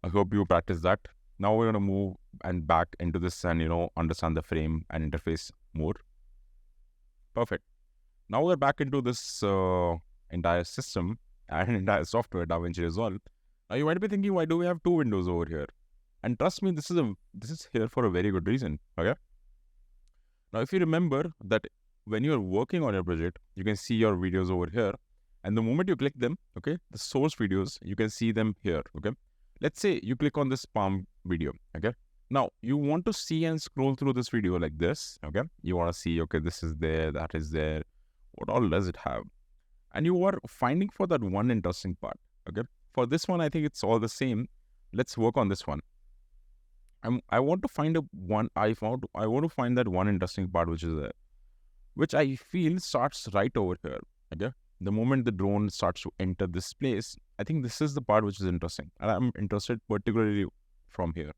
I hope you practice that. Now we're going to move and back into this and, understand the frame and interface more. Perfect. Now we're back into this entire system and entire software, DaVinci Resolve. Now you might be thinking, why do we have two windows over here? And trust me, this is here for a very good reason. Okay. Now, if you remember that when you're working on your project, you can see your videos over here. And the moment you click them, okay, the source videos, you can see them here, okay. Let's say you click on this palm video, okay. Now, you want to see and scroll through this video like this, okay. You want to see, okay, this is there, that is there. What all does it have? And you are finding for that one interesting part, okay. For this one, I think it's all the same. Let's work on this one. I want to find I want to find that one interesting part which is there, which I feel starts right over here, okay. The moment the drone starts to enter this place, I think this is the part which is interesting, and I'm interested particularly from here.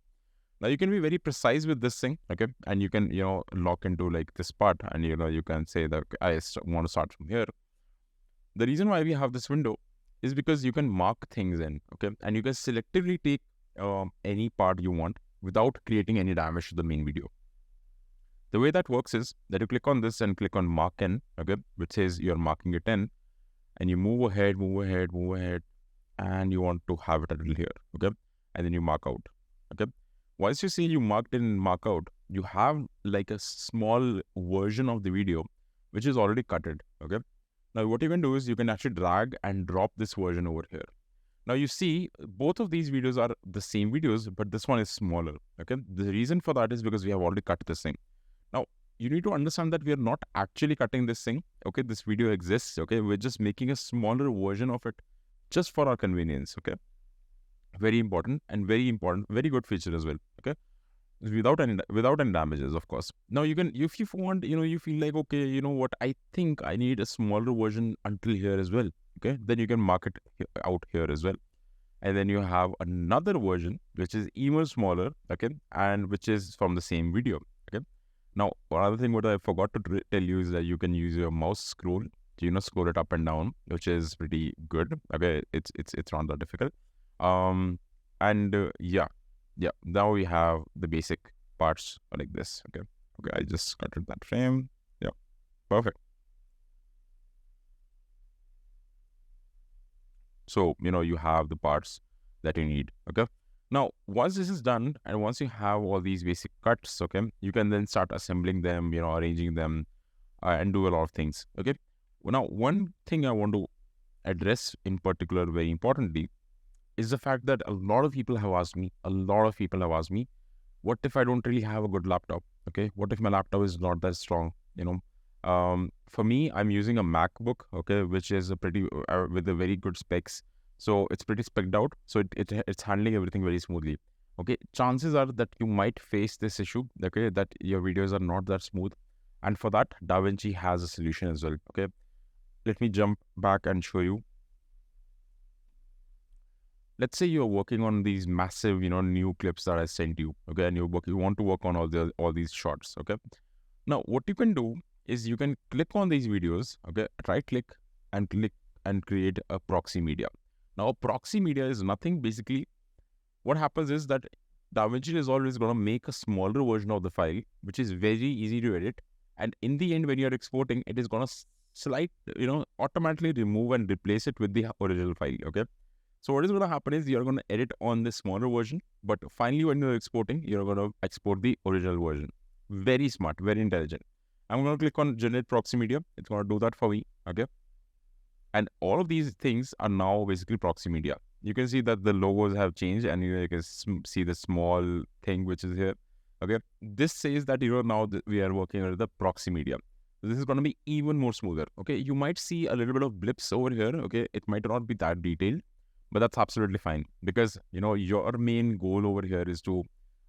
Now you can be very precise with this thing, okay, and you can lock into like this part, and you can say that I want to start from here. The reason why we have this window is because you can mark things in, okay, and you can selectively take any part you want without creating any damage to the main video. The way that works is that you click on this and click on mark in, okay, which says you're marking it in, and you move ahead, and you want to have it a little here, okay, and then you mark out, okay. Once you see you marked in and mark out, you have like a small version of the video which is already cutted, okay. Now what you can do is you can actually drag and drop this version over here. Now you see both of these videos are the same videos, but this one is smaller, okay. The reason for that is because we have already cut this thing. Now you need to understand that we are not actually cutting this thing, okay. This video exists, okay. We're just making a smaller version of it just for our convenience, okay. Very important, very good feature as well, okay. Without any damages, of course. Now you can, if you want, you feel like, okay, you know what, I think I need a smaller version until here as well, okay, then you can mark it out here as well. And then you have another version which is even smaller, okay, and which is from the same video, okay. Now another thing what I forgot to tell you is that you can use your mouse scroll to scroll it up and down, which is pretty good, okay. It's not that difficult. Yeah, now we have the basic parts like this, okay. I just cutted that frame. Yeah, perfect. So you have the parts that you need, okay. Now once this is done, and once you have all these basic cuts, okay, you can then start assembling them, arranging them, and do a lot of things, okay. Now one thing I want to address in particular, very importantly, is the fact that a lot of people have asked me, what if I don't really have a good laptop, okay? What if my laptop is not that strong, For me, I'm using a MacBook, okay, which is a pretty, with a very good specs. So it's pretty specced out. So it's handling everything very smoothly, okay? Chances are that you might face this issue, okay, that your videos are not that smooth. And for that, DaVinci has a solution as well, okay? Let me jump back and show you. Let's say you're working on these massive, new clips that I sent you, okay, and you want to work on all these shots, okay. Now, what you can do is you can click on these videos, okay, right click and create a proxy media. Now, a proxy media is nothing. Basically, what happens is that DaVinci is always going to make a smaller version of the file, which is very easy to edit. And in the end, when you're exporting, it is going to automatically remove and replace it with the original file, okay. So what is going to happen is you're going to edit on the smaller version, but finally when you're exporting, you're going to export the original version. Very smart, very intelligent. I'm going to click on generate proxy media. It's going to do that for me, okay? And all of these things are now basically proxy media. You can see that the logos have changed, and you can see the small thing which is here, okay? This says that, now we are working with the proxy media. This is going to be even more smoother, okay? You might see a little bit of blips over here, okay? It might not be that detailed, but that's absolutely fine, because your main goal over here is to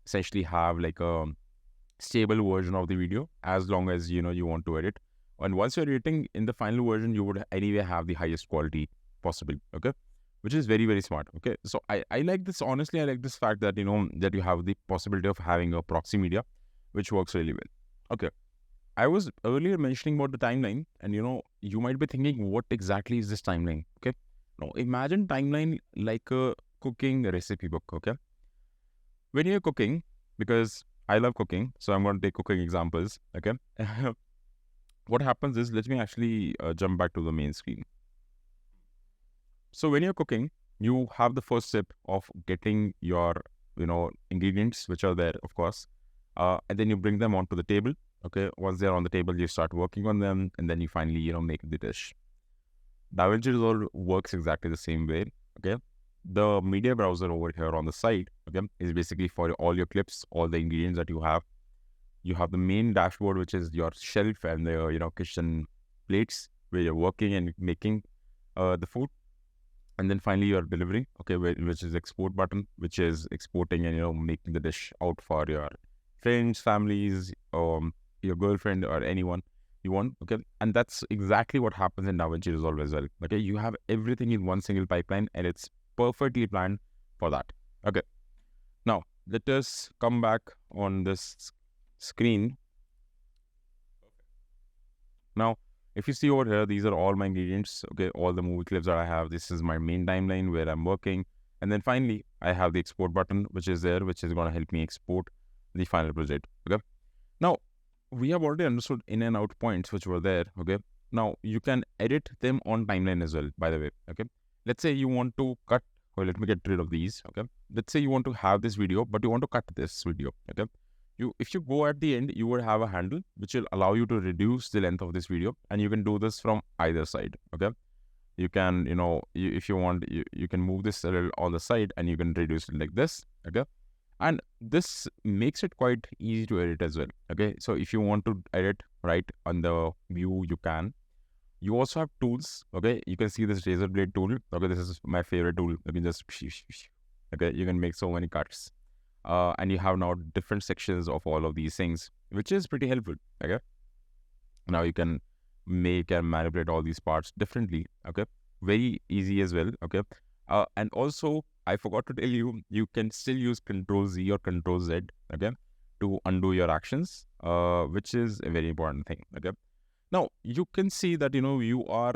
essentially have like a stable version of the video, as long as you want to edit. And once you're editing in the final version, you would anyway have the highest quality possible, okay, which is very, very smart, okay. So I like this. Honestly, I like this fact that that you have the possibility of having a proxy media, which works really well, okay. I was earlier mentioning about the timeline, and you might be thinking, what exactly is this timeline, okay. Now, imagine timeline like a cooking recipe book, okay? When you're cooking, because I love cooking, so I'm going to take cooking examples. Okay. What happens is, let me actually jump back to the main screen. So when you're cooking, you have the first step of getting your, ingredients, which are there, of course, and then you bring them onto the table. Okay. Once they're on the table, you start working on them, and then you finally, make the dish. DaVinci Resolve works exactly the same way. Okay. The media browser over here on the side, okay, is basically for all your clips, all the ingredients that you have. You have the main dashboard, which is your shelf and the, kitchen plates where you're working and making the food. And then finally you're delivering, okay, which is export button, which is exporting and, making the dish out for your friends, families, your girlfriend or anyone you want, okay? And that's exactly what happens in DaVinci Resolve as well, okay? You have everything in one single pipeline and it's perfectly planned for that, okay? Now, let us come back on this screen. Now, if you see over here, these are all my ingredients, okay? All the movie clips that I have. This is my main timeline where I'm working. And then finally, I have the export button, which is there, which is going to help me export the final project, okay? Now, we have already understood in and out points which were there, okay? Now, you can edit them on timeline as well, by the way, okay? Let's say you want to cut, or let me get rid of these, okay? Let's say you want to have this video, but you want to cut this video, okay? If you go at the end, you would have a handle which will allow you to reduce the length of this video, and you can do this from either side, okay? You can, if you want, you can move this a little on the side and you can reduce it like this, okay? And this makes it quite easy to edit as well, okay? So if you want to edit right on the view, you can. You also have tools, okay? You can see this razor blade tool, okay? This is my favorite tool. You can just, okay? You can make so many cuts. And you have now different sections of all of these things, which is pretty helpful, okay? Now you can make and manipulate all these parts differently, okay? Very easy as well, okay? And also, I forgot to tell you, you can still use Control Z or Control Z, okay, to undo your actions, which is a very important thing, okay? Now, you can see that, you are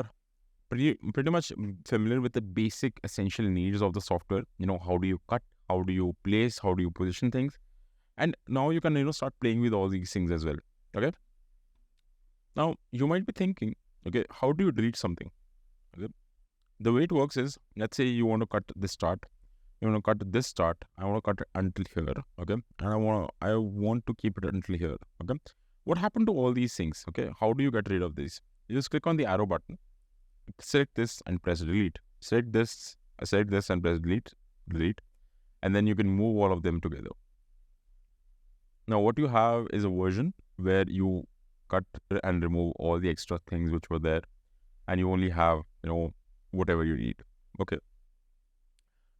pretty much familiar with the basic essential needs of the software. How do you cut? How do you place? How do you position things? And now you can, start playing with all these things as well, okay? Now, you might be thinking, okay, how do you delete something? Okay? The way it works is, let's say you want to cut this start. You want to cut this start. I want to cut it until here, okay? And I want to keep it until here, okay? What happened to all these things, okay? How do you get rid of these? You just click on the arrow button, select this and press delete. Select this and press delete. And then you can move all of them together. Now, what you have is a version where you cut and remove all the extra things which were there, and you only have, whatever you need. Okay.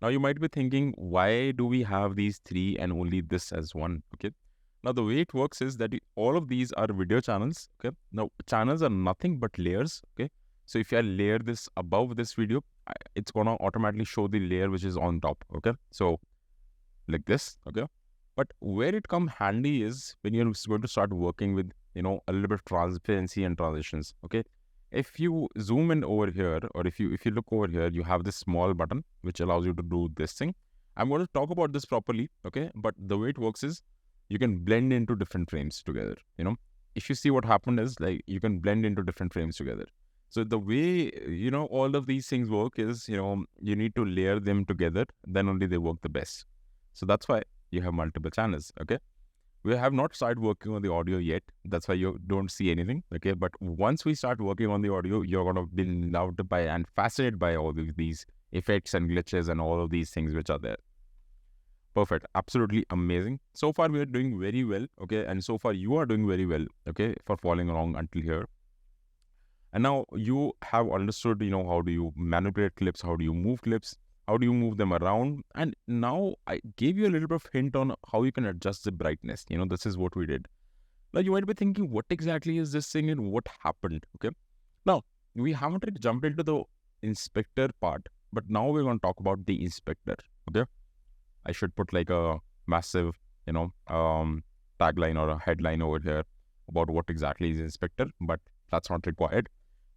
Now, you might be thinking, why do we have these three and only this as one? Okay. Now, the way it works is that all of these are video channels. Okay. Now, channels are nothing but layers. Okay. So, if I layer this above this video, it's going to automatically show the layer which is on top. Okay. So, like this. Okay. But where it come handy is when you're going to start working with, a little bit of transparency and transitions. Okay. If you zoom in over here, or if you look over here, you have this small button which allows you to do this thing. I'm going to talk about this properly. Okay. But the way it works is you can blend into different frames together. If you see what happened is, like, you can blend into different frames together. So the way, all of these things work is, you need to layer them together. Then only they work the best. So that's why you have multiple channels, okay? We have not started working on the audio yet. That's why you don't see anything, okay? But once we start working on the audio, you're going to be loved by and fascinated by all these effects and glitches and all of these things which are there. Perfect. Absolutely amazing. So far, we are doing very well, okay? And so far, you are doing very well, okay, for following along until here. And now you have understood, how do you manipulate clips? How do you move clips? How do you move them around? And now I gave you a little bit of hint on how you can adjust the brightness. This is what we did. Now you might be thinking, what exactly is this thing and what happened? Okay. Now we haven't really jumped into the inspector part, but now we're going to talk about the inspector. Okay. I should put like a massive, tagline or a headline over here about what exactly is inspector, but that's not required.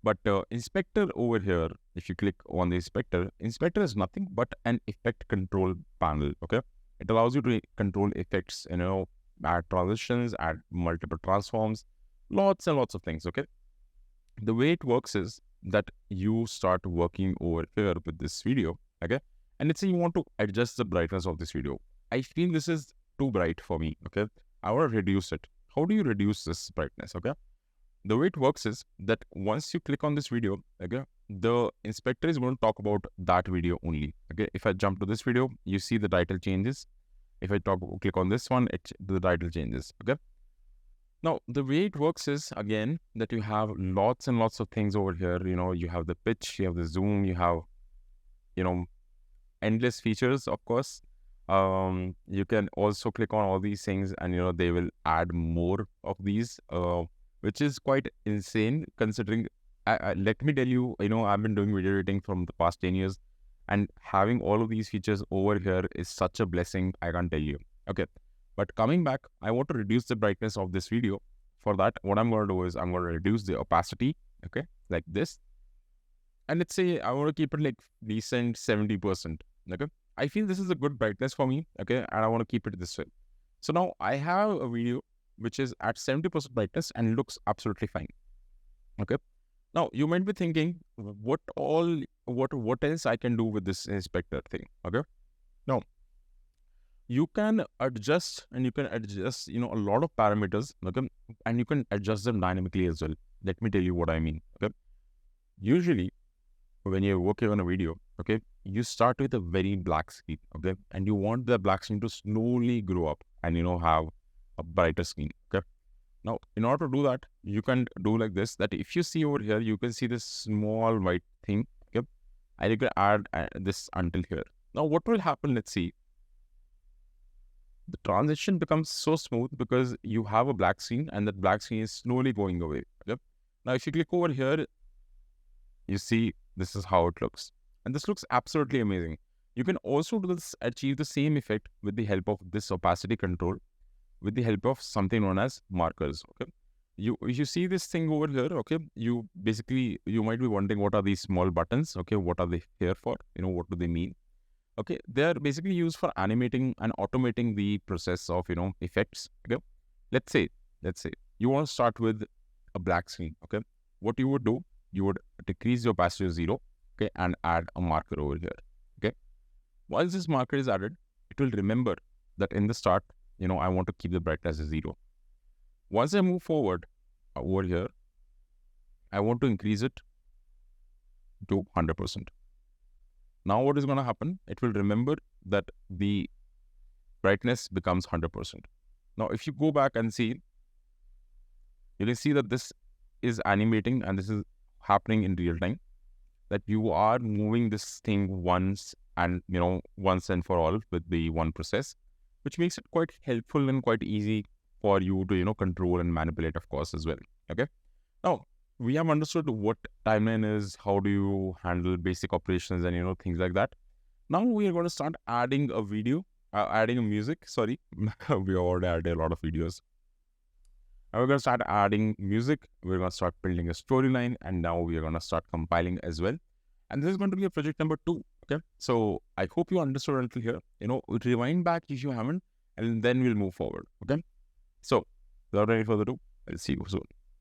But inspector over here, if you click on the inspector is nothing but an effect control panel, okay? It allows you to control effects, add transitions, add multiple transforms, lots and lots of things, okay? The way it works is that you start working over here with this video, okay? And let's say you want to adjust the brightness of this video. I feel this is too bright for me, okay? I want to reduce it. How do you reduce this brightness, okay? The way it works is that once you click on this video, okay, the inspector is going to talk about that video only, okay? If I jump to this video, you see the title changes. If I click on this one, the title changes, okay? Now, the way it works is, again, that you have lots and lots of things over here. You have the pitch, you have the zoom, you have, endless features, of course. You can also click on all these things and, they will add more of these, which is quite insane considering, let me tell you, I've been doing video editing from the past 10 years and having all of these features over here is such a blessing, I can't tell you. Okay. But coming back, I want to reduce the brightness of this video. For that, what I'm going to do is I'm going to reduce the opacity, okay, like this. And let's say I want to keep it like decent 70%, okay. I feel this is a good brightness for me, okay, and I want to keep it this way. So now I have a video which is at 70% brightness and looks absolutely fine, okay. Now you might be thinking, what else I can do with this inspector thing, okay. Now, you can adjust a lot of parameters, okay, and you can adjust them dynamically as well. Let me tell you what I mean, okay. Usually, when you're working on a video, okay, you start with a very black screen, okay, and you want the black screen to slowly grow up and, have a brighter screen, okay. Now, in order to do that, you can do like this, that if you see over here, you can see this small white thing, okay, and you can add this until here. Now, what will happen, let's see. The transition becomes so smooth because you have a black screen and that black screen is slowly going away. Okay? Now, if you click over here, you see this is how it looks. And this looks absolutely amazing. You can also achieve the same effect with the help of this opacity control, with the help of something known as markers. Okay, you see this thing over here. Okay, you might be wondering, what are these small buttons? Okay, what are they here for? What do they mean? Okay, they are basically used for animating and automating the process of, effects. Okay, let's say you want to start with a black screen. Okay, what you would do, you would decrease your opacity to 0. Okay, and add a marker over here. Okay, once this marker is added, it will remember that in the start, I want to keep the brightness as 0. Once I move forward over here, I want to increase it to 100%. Now what is going to happen? It will remember that the brightness becomes 100%. Now, if you go back and see, you will see that this is animating and this is happening in real time, that you are moving this thing once and for all with the one process, which makes it quite helpful and quite easy for you to, control and manipulate, of course, as well. Okay. Now, we have understood what timeline is, how do you handle basic operations and, things like that. Now we are going to start adding a music. Sorry, we already added a lot of videos. Now we're going to start adding music. We're going to start building a storyline, and now we are going to start compiling as well. And this is going to be a project number 2. Okay. So I hope you understood until here. Rewind back if you haven't, and then we'll move forward. Okay. So without any further ado, I'll see you soon.